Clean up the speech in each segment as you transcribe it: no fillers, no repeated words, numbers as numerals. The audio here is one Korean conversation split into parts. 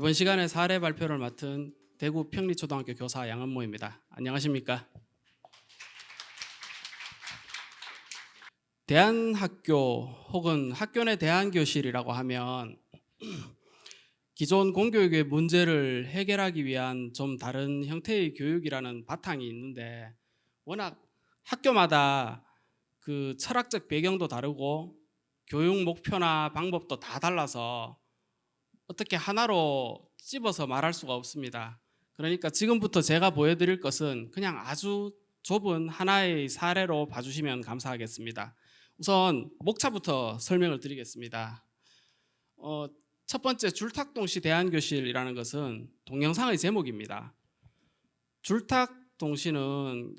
이번 시간에 사례 발표를 맡은 대구 평리초등학교 교사 양은모입니다. 안녕하십니까? 대안학교 혹은 학교 내 대안교실이라고 하면 기존 공교육의 문제를 해결하기 위한 좀 다른 형태의 교육이라는 바탕이 있는데, 워낙 학교마다 그 철학적 배경도 다르고 교육 목표나 방법도 다 달라서 어떻게 하나로 찝어서 말할 수가 없습니다. 그러니까 지금부터 제가 보여드릴 것은 그냥 아주 좁은 하나의 사례로 봐주시면 감사하겠습니다. 우선 목차부터 설명을 드리겠습니다. 첫 번째, 줄탁동시 대안교실이라는 것은 동영상의 제목입니다. 줄탁동시는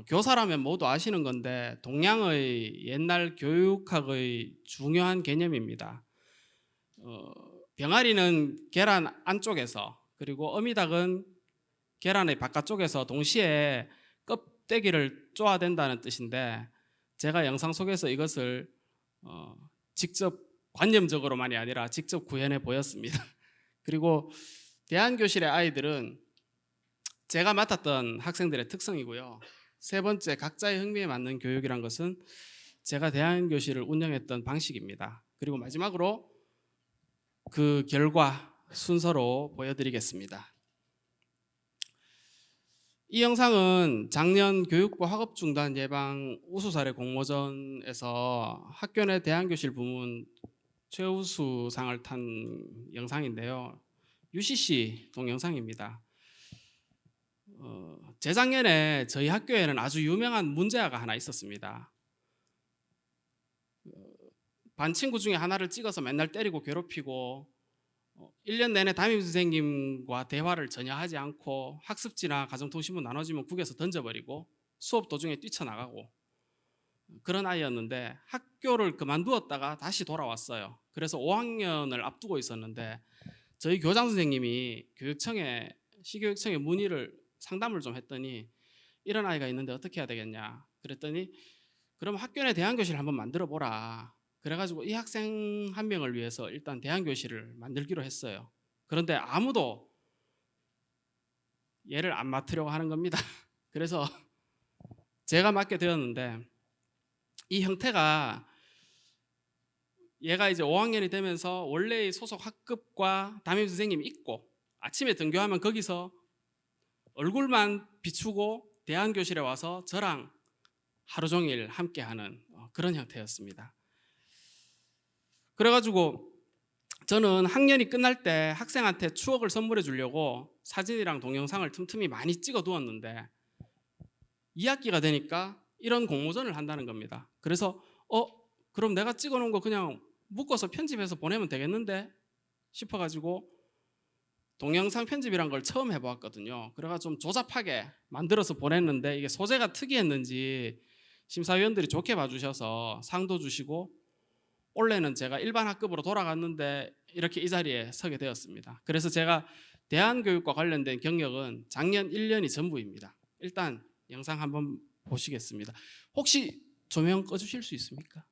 교사라면 모두 아시는 건데 동양의 옛날 교육학의 중요한 개념입니다. 병아리는 계란 안쪽에서, 그리고 어미닭은 계란의 바깥쪽에서 동시에 껍데기를 쪼아댄다는 뜻인데, 제가 영상 속에서 이것을 직접 관념적으로만이 아니라 직접 구현해 보였습니다. 그리고 대안교실의 아이들은 제가 맡았던 학생들의 특성이고요. 세 번째, 각자의 흥미에 맞는 교육이란 것은 제가 대안교실을 운영했던 방식입니다. 그리고 마지막으로 그 결과 순서로 보여드리겠습니다. 이 영상은 작년 교육부 학업중단 예방 우수사례 공모전에서 학교 내 대안교실 부문 최우수상을 탄 영상인데요. UCC 동영상입니다. 재작년에 저희 학교에는 아주 유명한 문제아가 하나 있었습니다. 반 친구 중에 하나를 찍어서 맨날 때리고 괴롭히고 1년 내내 담임 선생님과 대화를 전혀 하지 않고 학습지나 가정통신문 나눠주면 국에서 던져버리고 수업 도중에 뛰쳐나가고 그런 아이였는데, 학교를 그만두었다가 다시 돌아왔어요. 그래서 5학년을 앞두고 있었는데 저희 교장 선생님이 시교육청에 문의를 상담을 좀 했더니 이런 아이가 있는데 어떻게 해야 되겠냐 그랬더니, 그럼 학교 내 대안교실 한번 만들어 보라. 그래가지고 이 학생 한 명을 위해서 일단 대안교실을 만들기로 했어요. 그런데 아무도 얘를 안 맡으려고 하는 겁니다. 그래서 제가 맡게 되었는데, 이 형태가 얘가 이제 5학년이 되면서 원래의 소속 학급과 담임 선생님이 있고 아침에 등교하면 거기서 얼굴만 비추고 대안교실에 와서 저랑 하루 종일 함께하는 그런 형태였습니다. 그래가지고 저는 학년이 끝날 때 학생한테 추억을 선물해 주려고 사진이랑 동영상을 틈틈이 많이 찍어 두었는데 2학기가 되니까 이런 공모전을 한다는 겁니다. 그래서 그럼 내가 찍어 놓은 거 그냥 묶어서 편집해서 보내면 되겠는데 싶어가지고 동영상 편집이란 걸 처음 해보았거든요. 그래가지고 좀 조잡하게 만들어서 보냈는데 이게 소재가 특이했는지 심사위원들이 좋게 봐주셔서 상도 주시고, 올해는 제가 일반 학급으로 돌아갔는데 이렇게 이 자리에 서게 되었습니다. 그래서 제가 대안교육과 관련된 경력은 작년 1년이 전부입니다. 일단 영상 한번 보시겠습니다. 혹시 조명 꺼주실 수 있습니까?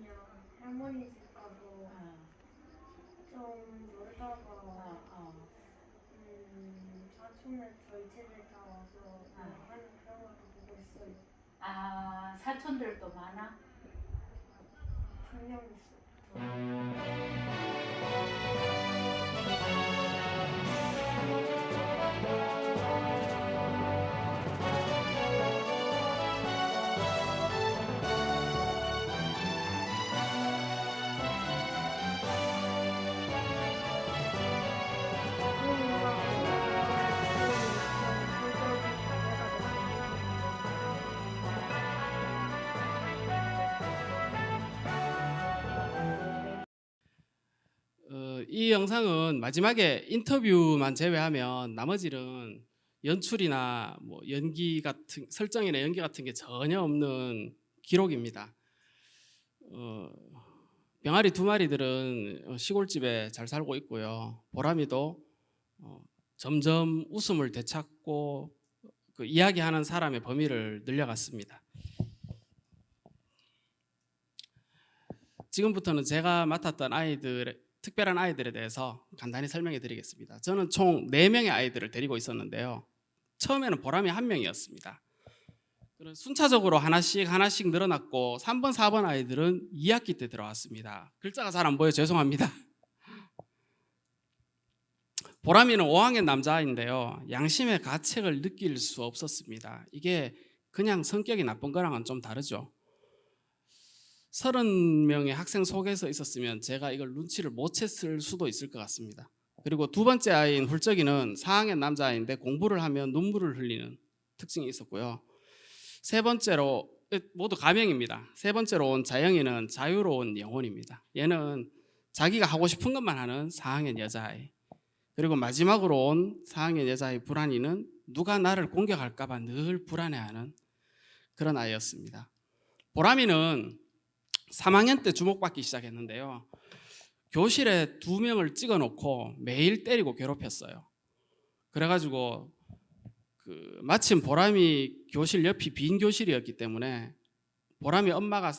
그냥 할머니 집 가서 좀 놀다가 사촌의 저희 집에 다 와서 하는 그런 것도 보고 있어요. 아, 사촌들도 많아? 2명 있어요. 이 영상은 마지막에 인터뷰만 제외하면 나머지는 연출이나 뭐 연기 같은 설정이나 연기 같은 게 전혀 없는 기록입니다. 병아리 두 마리들은 시골집에 잘 살고 있고요. 보람이도 점점 웃음을 되찾고 그 이야기하는 사람의 범위를 늘려갔습니다. 지금부터는 제가 맡았던 특별한 아이들에 대해서 간단히 설명해 드리겠습니다. 저는 총 4명의 아이들을 데리고 있었는데요. 처음에는 보람이 1명이었습니다. 순차적으로 하나씩 늘어났고 3번, 4번 아이들은 2학기 때 들어왔습니다. 글자가 잘 안 보여 죄송합니다. 보람이는 5학년 남자아이인데요. 양심의 가책을 느낄 수 없었습니다. 이게 그냥 성격이 나쁜 거랑은 좀 다르죠. 30명의 학생 속에서 있었으면 제가 이걸 눈치를 못 챘을 수도 있을 것 같습니다. 그리고 두 번째 아이인 훌쩍이는 4학년 남자아이인데 공부를 하면 눈물을 흘리는 특징이 있었고요. 세 번째로 모두 가명입니다. 세 번째로 온 자영이는 자유로운 영혼입니다. 얘는 자기가 하고 싶은 것만 하는 4학년 여자아이. 그리고 마지막으로 온 4학년 여자아이 불안이는 누가 나를 공격할까 봐 늘 불안해하는 그런 아이였습니다. 보람이는 3학년 때 주목받기 시작했는데요. 교실에 2명을 찍어놓고 매일 때리고 괴롭혔어요. 그래가지고 마침 보람이 교실 옆이 빈 교실이었기 때문에 보람이 엄마가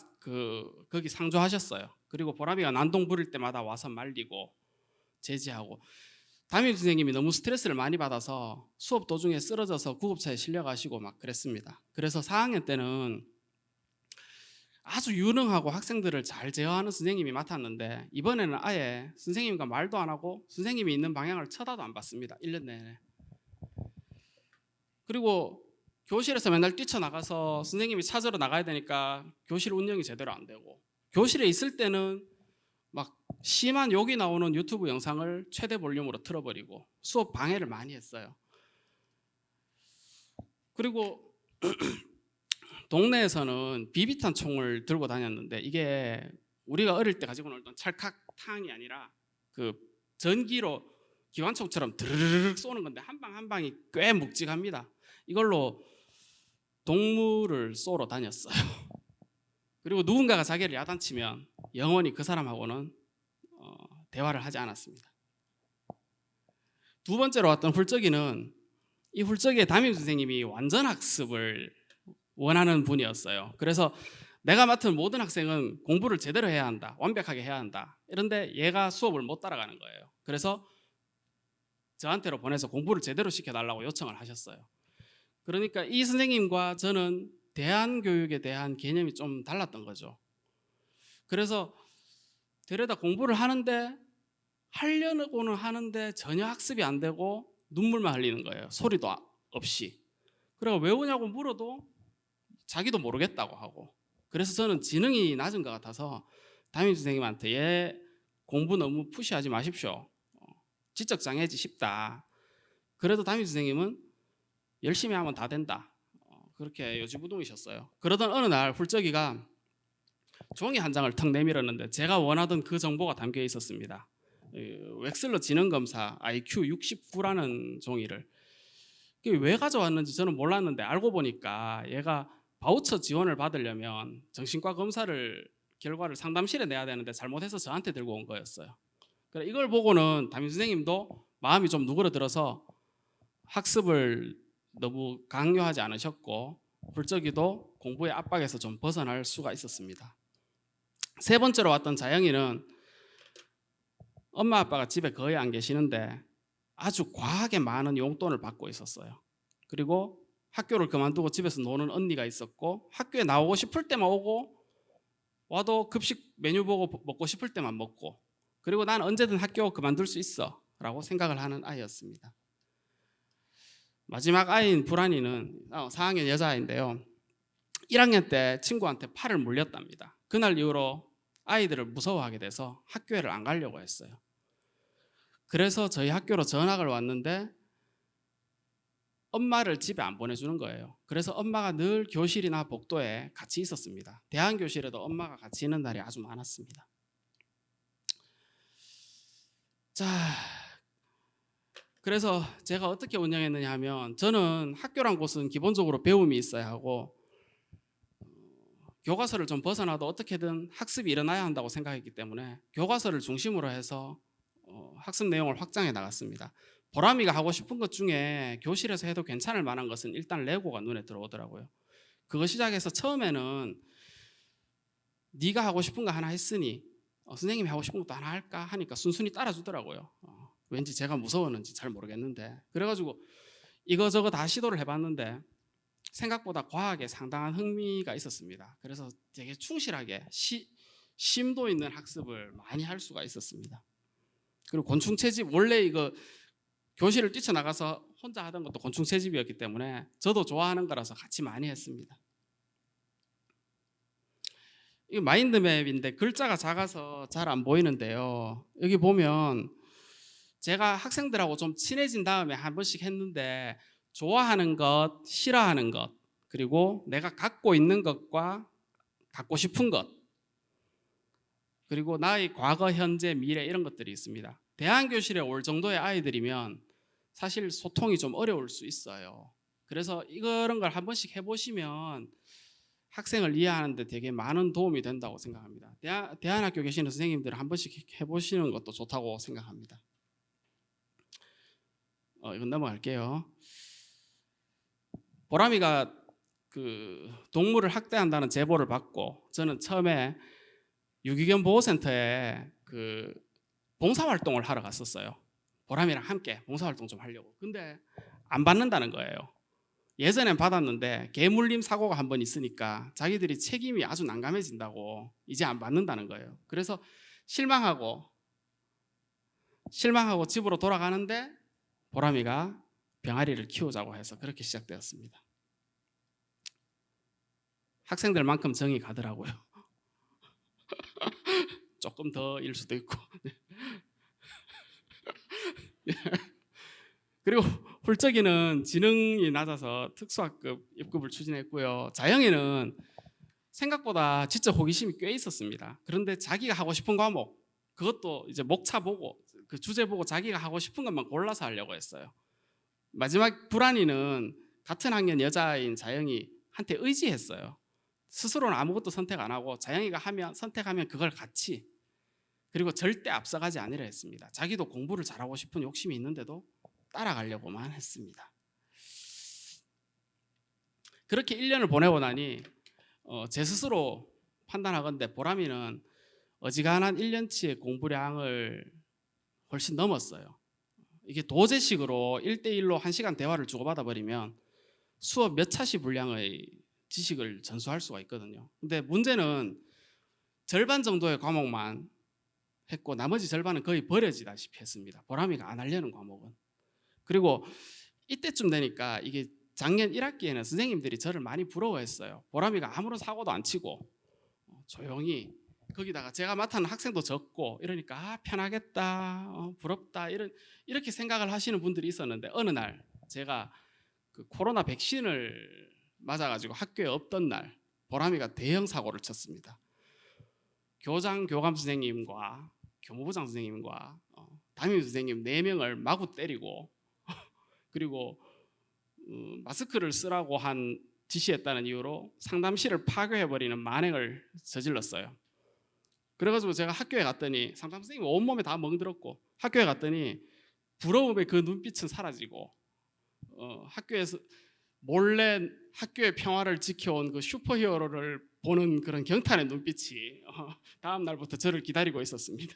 거기 상주하셨어요. 그리고 보람이가 난동 부릴 때마다 와서 말리고 제지하고, 담임 선생님이 너무 스트레스를 많이 받아서 수업 도중에 쓰러져서 구급차에 실려가시고 막 그랬습니다. 그래서 4학년 때는 아주 유능하고 학생들을 잘 제어하는 선생님이 맡았는데 이번에는 아예 선생님과 말도 안 하고 선생님이 있는 방향을 쳐다도 안 봤습니다. 1년 내내. 그리고 교실에서 맨날 뛰쳐나가서 선생님이 찾으러 나가야 되니까 교실 운영이 제대로 안 되고, 교실에 있을 때는 막 심한 욕이 나오는 유튜브 영상을 최대 볼륨으로 틀어버리고 수업 방해를 많이 했어요. 그리고 동네에서는 비비탄 총을 들고 다녔는데 이게 우리가 어릴 때 가지고 놀던 찰칵탕이 아니라 그 전기로 기관총처럼 드르륵 쏘는 건데 한 방 한 방이 꽤 묵직합니다. 이걸로 동물을 쏘러 다녔어요. 그리고 누군가가 자기를 야단치면 영원히 그 사람하고는 대화를 하지 않았습니다. 두 번째로 왔던 훌쩍이는, 이 훌쩍이의 담임 선생님이 완전 학습을 원하는 분이었어요. 그래서 내가 맡은 모든 학생은 공부를 제대로 해야 한다, 완벽하게 해야 한다, 이런데 얘가 수업을 못 따라가는 거예요. 그래서 저한테로 보내서 공부를 제대로 시켜달라고 요청을 하셨어요. 그러니까 이 선생님과 저는 대안교육에 대한 개념이 좀 달랐던 거죠. 그래서 데려다 공부를 하려고는 하는데 전혀 학습이 안 되고 눈물만 흘리는 거예요. 소리도 없이. 그리고 외우냐고 물어도 자기도 모르겠다고 하고. 그래서 저는 지능이 낮은 것 같아서 담임 선생님한테 얘 공부 너무 푸시하지 마십시오. 지적장애지 싶다. 그래도 담임 선생님은 열심히 하면 다 된다. 그렇게 요지부동이셨어요. 그러던 어느 날 훌쩍이가 종이 한 장을 턱 내밀었는데 제가 원하던 그 정보가 담겨 있었습니다. 웩슬러 지능검사 IQ 69라는 종이를. 왜 가져왔는지 저는 몰랐는데 알고 보니까 얘가 바우처 지원을 받으려면 정신과 검사를 결과를 상담실에 내야 되는데 잘못해서 저한테 들고 온 거였어요. 그래, 이걸 보고는 담임 선생님도 마음이 좀 누그러들어서 학습을 너무 강요하지 않으셨고 훌쩍이도 공부의 압박에서 좀 벗어날 수가 있었습니다. 세 번째로 왔던 자영이는 엄마 아빠가 집에 거의 안 계시는데 아주 과하게 많은 용돈을 받고 있었어요. 그리고 학교를 그만두고 집에서 노는 언니가 있었고 학교에 나오고 싶을 때만 오고 와도 급식 메뉴 보고 먹고 싶을 때만 먹고 그리고 난 언제든 학교 그만둘 수 있어 라고 생각을 하는 아이였습니다. 마지막 아이인 불안이는 4학년 여자아이인데요. 1학년 때 친구한테 팔을 물렸답니다. 그날 이후로 아이들을 무서워하게 돼서 학교에를 안 가려고 했어요. 그래서 저희 학교로 전학을 왔는데 엄마를 집에 안 보내주는 거예요. 그래서 엄마가 늘 교실이나 복도에 같이 있었습니다. 대안교실에도 엄마가 같이 있는 날이 아주 많았습니다. 자, 그래서 제가 어떻게 운영했느냐 하면 저는 학교란 곳은 기본적으로 배움이 있어야 하고 교과서를 좀 벗어나도 어떻게든 학습이 일어나야 한다고 생각했기 때문에 교과서를 중심으로 해서 학습 내용을 확장해 나갔습니다. 보람이가 하고 싶은 것 중에 교실에서 해도 괜찮을 만한 것은 일단 레고가 눈에 들어오더라고요. 그거 시작해서 처음에는 네가 하고 싶은 거 하나 했으니 선생님이 하고 싶은 것도 하나 할까 하니까 순순히 따라주더라고요. 왠지 제가 무서웠는지 잘 모르겠는데 그래가지고 이거저거 다 시도를 해봤는데 생각보다 과학에 상당한 흥미가 있었습니다. 그래서 되게 충실하게 심도 있는 학습을 많이 할 수가 있었습니다. 그리고 곤충 채집 원래 이거 교실을 뛰쳐나가서 혼자 하던 것도 곤충 채집이었기 때문에 저도 좋아하는 거라서 같이 많이 했습니다. 이 마인드맵인데 글자가 작아서 잘 안 보이는데요. 여기 보면 제가 학생들하고 좀 친해진 다음에 한 번씩 했는데 좋아하는 것, 싫어하는 것, 그리고 내가 갖고 있는 것과 갖고 싶은 것, 그리고 나의 과거, 현재, 미래 이런 것들이 있습니다. 대안교실에 올 정도의 아이들이면 사실 소통이 좀 어려울 수 있어요. 그래서 이런 걸 한 번씩 해보시면 학생을 이해하는 데 되게 많은 도움이 된다고 생각합니다. 대안학교 계시는 선생님들 한 번씩 해보시는 것도 좋다고 생각합니다. 이건 넘어갈게요. 보람이가 그 동물을 학대한다는 제보를 받고 저는 처음에 유기견 보호센터에 그 봉사활동을 하러 갔었어요. 보람이랑 함께 봉사활동 좀 하려고. 근데 안 받는다는 거예요. 예전엔 받았는데 개물림 사고가 한 번 있으니까 자기들이 책임이 아주 난감해진다고 이제 안 받는다는 거예요. 그래서 실망하고 집으로 돌아가는데 보람이가 병아리를 키우자고 해서 그렇게 시작되었습니다. 학생들만큼 정이 가더라고요. 조금 더일 수도 있고. 그리고 훌쩍이는 지능이 낮아서 특수학급 입급을 추진했고요. 자영이는 생각보다 지적 호기심이 꽤 있었습니다. 그런데 자기가 하고 싶은 과목, 그것도 이제 목차 보고 그 주제 보고 자기가 하고 싶은 것만 골라서 하려고 했어요. 마지막 불안이는 같은 학년 여자인 자영이한테 의지했어요. 스스로는 아무것도 선택 안 하고 자영이가 선택하면 그걸 같이, 그리고 절대 앞서가지 않으려 했습니다. 자기도 공부를 잘하고 싶은 욕심이 있는데도 따라가려고만 했습니다. 그렇게 1년을 보내고 나니 제 스스로 판단하건대 보람이는 어지간한 1년치의 공부량을 훨씬 넘었어요. 이게 도제식으로 1대1로 1시간 대화를 주고받아 버리면 수업 몇 차시 분량의 지식을 전수할 수가 있거든요. 근데 문제는 절반 정도의 과목만 했고 나머지 절반은 거의 버려지다시피 했습니다. 보람이가 안 하려는 과목은. 그리고 이때쯤 되니까 이게 작년 1학기에는 선생님들이 저를 많이 부러워했어요. 보람이가 아무런 사고도 안 치고 조용히, 거기다가 제가 맡은 학생도 적고 이러니까 편하겠다, 부럽다 이렇게 생각을 하시는 분들이 있었는데 어느 날 제가 그 코로나 백신을 맞아가지고 학교에 없던 날 보람이가 대형 사고를 쳤습니다. 교장, 교감 선생님과 교무부장 선생님과 담임 선생님 4명을 마구 때리고 그리고 마스크를 쓰라고 한 지시했다는 이유로 상담실을 파괴해버리는 만행을 저질렀어요. 그래가지고 제가 학교에 갔더니 상담 선생님이 온몸에 다 멍들었고 학교에 갔더니 부러움의 그 눈빛은 사라지고 학교에서 몰래 학교의 평화를 지켜온 그 슈퍼히어로를 보는 그런 경탄의 눈빛이 다음 날부터 저를 기다리고 있었습니다.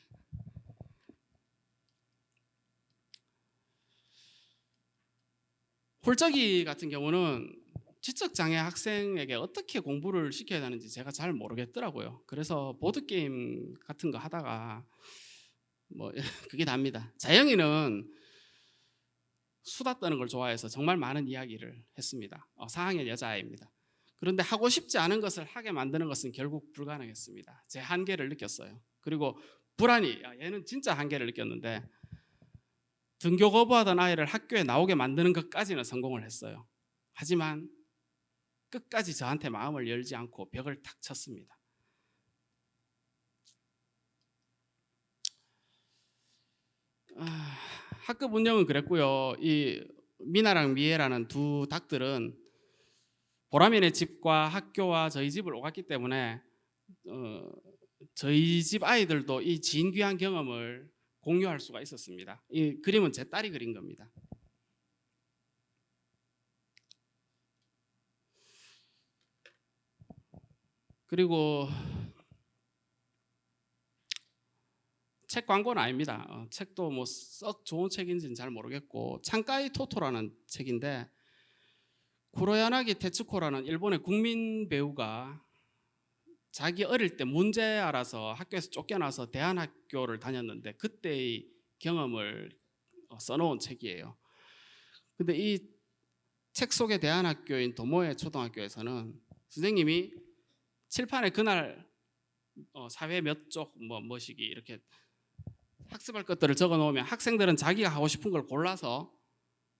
홀적이 같은 경우는 지적장애 학생에게 어떻게 공부를 시켜야 되는지 제가 잘 모르겠더라고요. 그래서 보드게임 같은 거 하다가 뭐 그게 답니다. 자영이는 수다 떠는 걸 좋아해서 정말 많은 이야기를 했습니다. 4학년 여자아이입니다. 그런데 하고 싶지 않은 것을 하게 만드는 것은 결국 불가능했습니다. 제 한계를 느꼈어요. 그리고 불안이, 얘는 진짜 한계를 느꼈는데 등교 거부하던 아이를 학교에 나오게 만드는 것까지는 성공을 했어요. 하지만 끝까지 저한테 마음을 열지 않고 벽을 탁 쳤습니다. 학급 운영은 그랬고요. 이 미나랑 미애라는 두 닭들은 보람이네 집과 학교와 저희 집을 오갔기 때문에 저희 집 아이들도 이 진귀한 경험을 공유할 수가 있었습니다. 이 그림은 제 딸이 그린 겁니다. 그리고 책 광고는 아닙니다. 책도 뭐 썩 좋은 책인지는 잘 모르겠고 창가이 토토라는 책인데 쿠로야나기 테츠코라는 일본의 국민 배우가 자기 어릴 때 문제 알아서 학교에서 쫓겨나서 대안학교를 다녔는데 그때의 경험을 써놓은 책이에요. 근데 이 책 속의 대안학교인 도모에 초등학교에서는 선생님이 칠판에 그날 사회 몇 쪽 뭐시기 이렇게 학습할 것들을 적어 놓으면 학생들은 자기가 하고 싶은 걸 골라서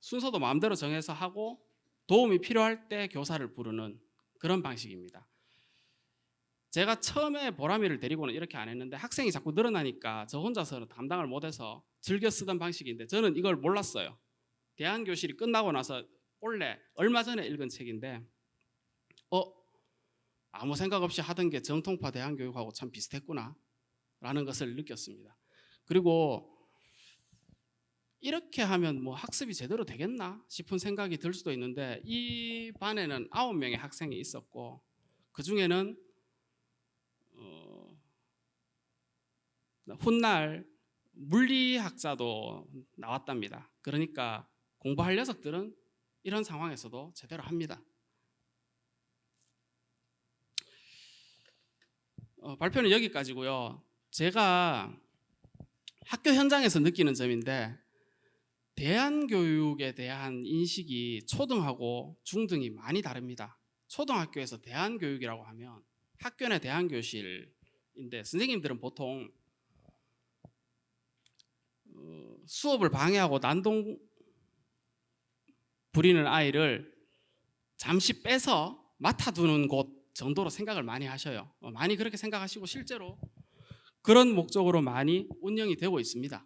순서도 마음대로 정해서 하고 도움이 필요할 때 교사를 부르는 그런 방식입니다. 제가 처음에 보람이를 데리고는 이렇게 안 했는데 학생이 자꾸 늘어나니까 저 혼자서는 감당을 못해서 즐겨 쓰던 방식인데 저는 이걸 몰랐어요. 대안교실이 끝나고 나서 원래 얼마 전에 읽은 책인데 아무 생각 없이 하던 게 정통파 대안교육하고 참 비슷했구나 라는 것을 느꼈습니다. 그리고 이렇게 하면 뭐 학습이 제대로 되겠나 싶은 생각이 들 수도 있는데 이 반에는 9명의 학생이 있었고 그 중에는 훗날 물리학자도 나왔답니다. 그러니까 공부할 녀석들은 이런 상황에서도 제대로 합니다. 발표는 여기까지고요. 제가 학교 현장에서 느끼는 점인데 대안교육에 대한 인식이 초등하고 중등이 많이 다릅니다. 초등학교에서 대안교육이라고 하면 학교 내 대안교실인데 선생님들은 보통 수업을 방해하고 난동 부리는 아이를 잠시 빼서 맡아두는 곳 정도로 생각을 많이 하셔요. 많이 그렇게 생각하시고 실제로 그런 목적으로 많이 운영이 되고 있습니다.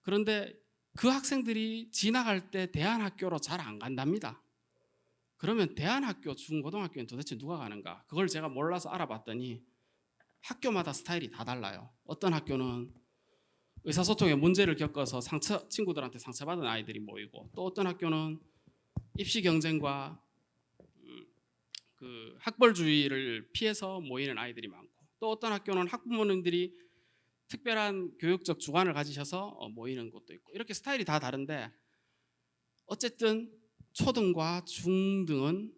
그런데 그 학생들이 지나갈 때 대안학교로 잘 안 간답니다. 그러면 대안학교, 중고등학교는 도대체 누가 가는가? 그걸 제가 몰라서 알아봤더니 학교마다 스타일이 다 달라요. 어떤 학교는 의사소통에 문제를 겪어서 친구들한테 상처받은 아이들이 모이고 또 어떤 학교는 입시 경쟁과 그 학벌주의를 피해서 모이는 아이들이 많고 또 어떤 학교는 학부모님들이 특별한 교육적 주관을 가지셔서 모이는 곳도 있고 이렇게 스타일이 다 다른데 어쨌든 초등과 중등은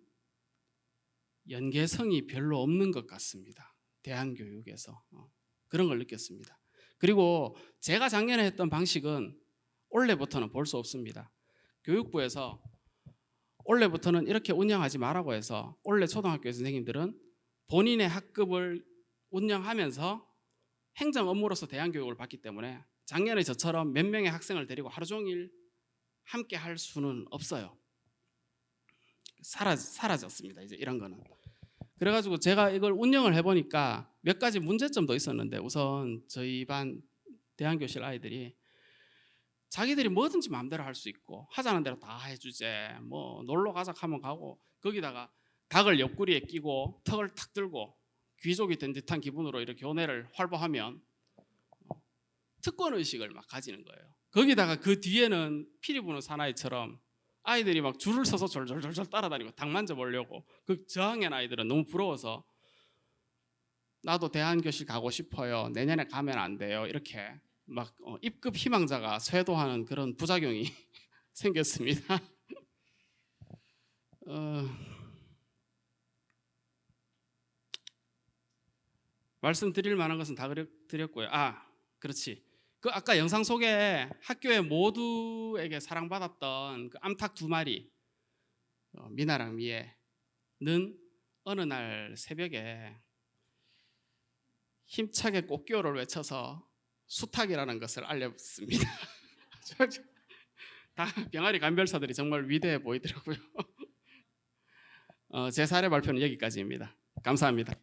연계성이 별로 없는 것 같습니다. 대안교육에서 그런 걸 느꼈습니다. 그리고 제가 작년에 했던 방식은 올해부터는 볼 수 없습니다. 교육부에서 올해부터는 이렇게 운영하지 말라고 해서 올해 초등학교 선생님들은 본인의 학급을 운영하면서 행정 업무로서 대안교육을 받기 때문에 작년에 저처럼 몇 명의 학생을 데리고 하루 종일 함께 할 수는 없어요. 사라졌습니다. 이제 이런 거는. 그래가지고 제가 이걸 운영을 해보니까 몇 가지 문제점도 있었는데 우선 저희 반 대안교실 아이들이 자기들이 뭐든지 마음대로 할 수 있고 하자는 대로 다 해주제 뭐 놀러 가자 하면 가고 거기다가 닭을 옆구리에 끼고 턱을 탁 들고 귀족이 된 듯한 기분으로 이렇게 교내를 활보하면 특권의식을 막 가지는 거예요. 거기다가 그 뒤에는 피리 부는 사나이처럼 아이들이 막 줄을 서서 졸졸졸졸 따라다니고 닭 만져보려고 그 저학년 아이들은 너무 부러워서 나도 대한교실 가고 싶어요. 내년에 가면 안 돼요. 이렇게 막 입급 희망자가 쇄도하는 그런 부작용이 생겼습니다. 말씀드릴 만한 것은 다 드렸고요. 그렇지. 그 아까 영상 속에 학교에 모두에게 사랑받았던 그 암탉 두 마리, 미나랑 미애는 어느 날 새벽에 힘차게 꽃기호를 외쳐서 수탉이라는 것을 알렸습니다. 다 병아리 감별사들이 정말 위대해 보이더라고요. 제 사례 발표는 여기까지입니다. 감사합니다.